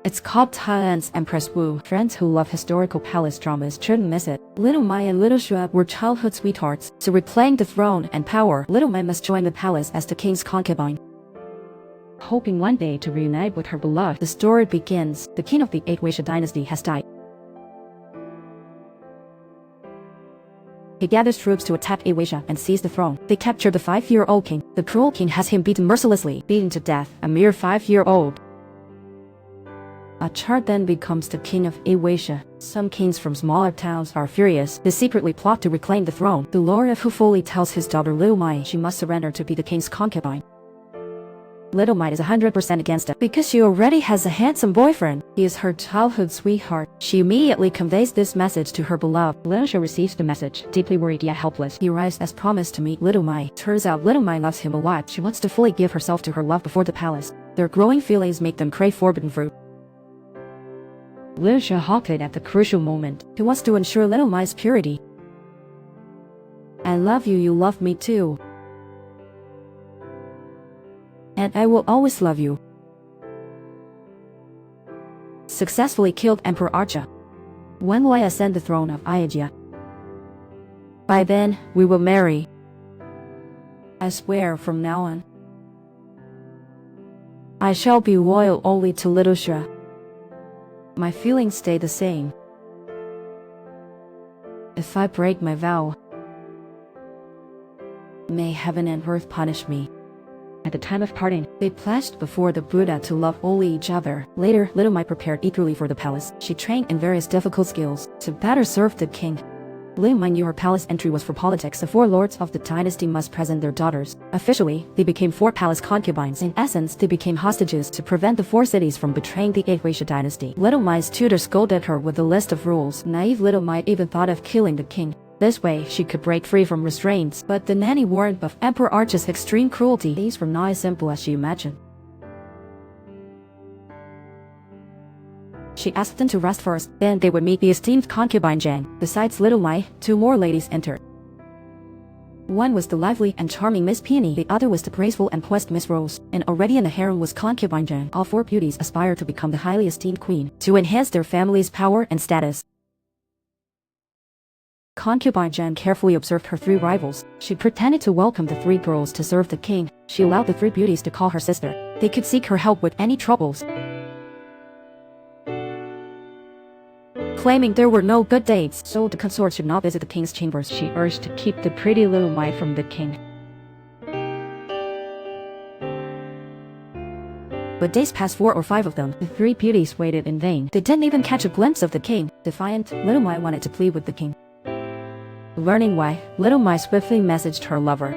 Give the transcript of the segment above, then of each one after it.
It's called Thailand's Empress Wu. Friends who love historical palace dramas shouldn't miss it. Little Mei and Little Shu were childhood sweethearts, so reclaim the throne and power. Little Mei must join the palace as the king's concubine. Hoping one day to reunite with her beloved, the story begins. The king of the Ayutthaya Dynasty has died. He gathers troops to attack Ayutthaya and seize the throne. They capture the 5-year-old king. The cruel king has him beaten mercilessly, beaten to death, a mere 5-year-old. A child then becomes the king of Ayutthaya. Some kings from smaller towns are furious. They secretly plot to reclaim the throne. The Lord of Hufuli tells his daughter Little Mei she must surrender to be the king's concubine. Little Mei is 100% against it because she already has a handsome boyfriend. He is her childhood sweetheart. She immediately conveys this message to her beloved. Little Shu receives the message, deeply worried yet helpless. He arrives as promised to meet Little Mei. Turns out Little Mei loves him a lot. She wants to fully give herself to her love before the palace. Their growing feelings make them crave forbidden fruit. Little Shu halted at the crucial moment. He wants to ensure Little Mei's purity. I love you, you love me too. And I will always love you. Successfully killed Emperor Ayutthaya. When will I ascend the throne of Ayutthaya? By then, we will marry. I swear from now on. I shall be loyal only to Little Shu. My feelings stay the same. If I break my vow, may heaven and earth punish me. At the time of parting, they pledged before the Buddha to love only each other. Later, Little Mei prepared eagerly for the palace. She trained in various difficult skills to better serve the king. Little Mei knew her palace entry was for politics. The 4 lords of the dynasty must present their daughters. Officially, they became 4 palace concubines. In essence, they became hostages to prevent the 4 cities from betraying the Ayutthaya Dynasty. Little Mei's tutor scolded her with a list of rules. Naive Little Mei even thought of killing the king. This way, she could break free from restraints. But the nanny warned of Emperor Ayutthaya's extreme cruelty. These were not as simple as she imagined. She asked them to rest first, then they would meet the esteemed concubine Zhang. Besides Little Mei, 2 more ladies entered. One was the lively and charming Miss Peony, the other was the graceful and poised Miss Rose, and already in the harem was concubine Zhang. All 4 beauties aspired to become the highly esteemed queen, to enhance their family's power and status. Concubine Zhang carefully observed her 3 rivals. She pretended to welcome the 3 girls to serve the king. She allowed the 3 beauties to call her sister. They could seek her help with any troubles. Claiming there were no good dates, so the consort should not visit the king's chambers. She urged to keep the pretty Little Mei from the king. But days passed 4 or 5 of them. The 3 beauties waited in vain. They didn't even catch a glimpse of the king. Defiant, Little Mei wanted to plead with the king. Learning why, Little Mei swiftly messaged her lover.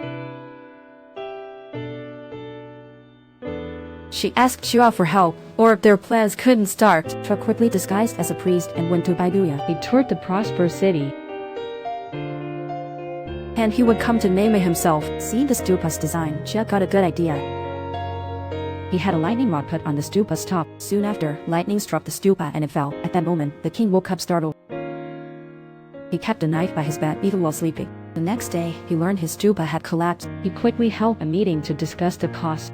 She asked Shu for help, or if their plans couldn't start. Shu quickly disguised as a priest and went to Ayutthaya. He toured the prosperous city. And he would come to Mei himself. Seeing the stupa's design, Shu got a good idea. He had a lightning rod put on the stupa's top. Soon after, lightning struck the stupa and it fell. At that moment, the king woke up startled. He kept a knife by his bed even while sleeping. The next day, he learned his stupa had collapsed. He quickly held a meeting to discuss the cause.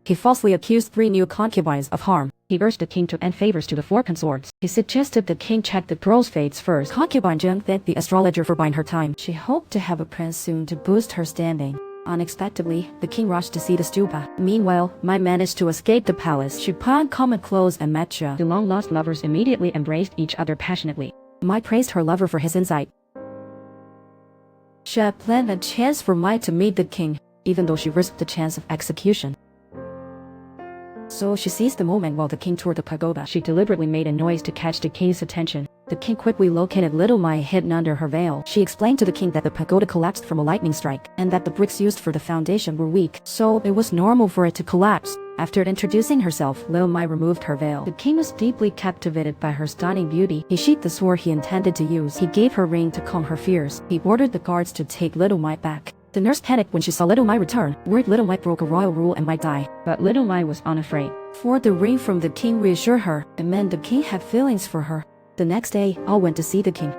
He falsely accused 3 new concubines of harm. He urged the king to end favors to the 4 consorts. He suggested the king check the girls' fates first. Concubine Zhang thanked the astrologer for buying her time. She hoped to have a prince soon to boost her standing. Unexpectedly, the king rushed to see the stupa. Meanwhile, Mei managed to escape the palace. She put on common clothes and met Shu. The long-lost lovers immediately embraced each other passionately. Mei praised her lover for his insight. Shu planned a chance for Mei to meet the king, even though she risked the chance of execution. So she seized the moment while the king toured the pagoda. She deliberately made a noise to catch the king's attention. The king quickly located Little Mei hidden under her veil. She explained to the king that the pagoda collapsed from a lightning strike, and that the bricks used for the foundation were weak, so it was normal for it to collapse. After introducing herself, Little Mei removed her veil. The king was deeply captivated by her stunning beauty. He sheathed the sword he intended to use. He gave her ring to calm her fears. He ordered the guards to take Little Mei back. The nurse panicked when she saw Little Mei return, worried Little Mei broke a royal rule and might die. But Little Mei was unafraid. For the ring from the king reassured her. It meant the king had feelings for her. The next day, all went to see the king.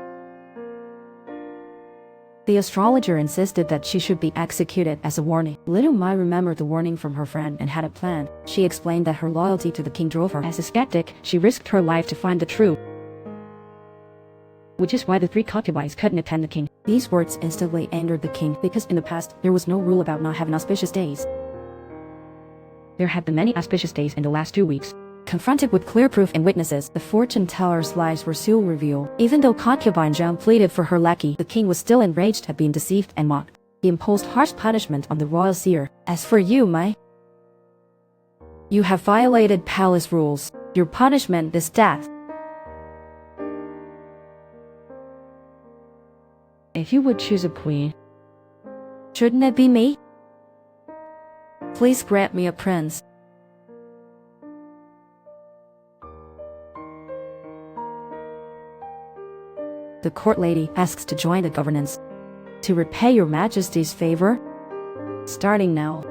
The astrologer insisted that she should be executed as a warning. Little Mei remembered the warning from her friend and had a plan. She explained that her loyalty to the king drove her. As a skeptic, she risked her life to find the truth, which is why the 3 concubines couldn't attend the king. These words instantly angered the king, because in the past, there was no rule about not having auspicious days. There had been many auspicious days in the last 2 weeks. Confronted with clear proof and witnesses, the fortune teller's lies were soon revealed. Even though concubine Zhang pleaded for her lackey, the king was still enraged at being deceived and mocked. He imposed harsh punishment on the royal seer. As for you, Mei, you have violated palace rules. Your punishment is death. If you would choose a queen, shouldn't it be me? Please grant me a prince. The court lady asks to join the governance. To repay your majesty's favor? Starting now.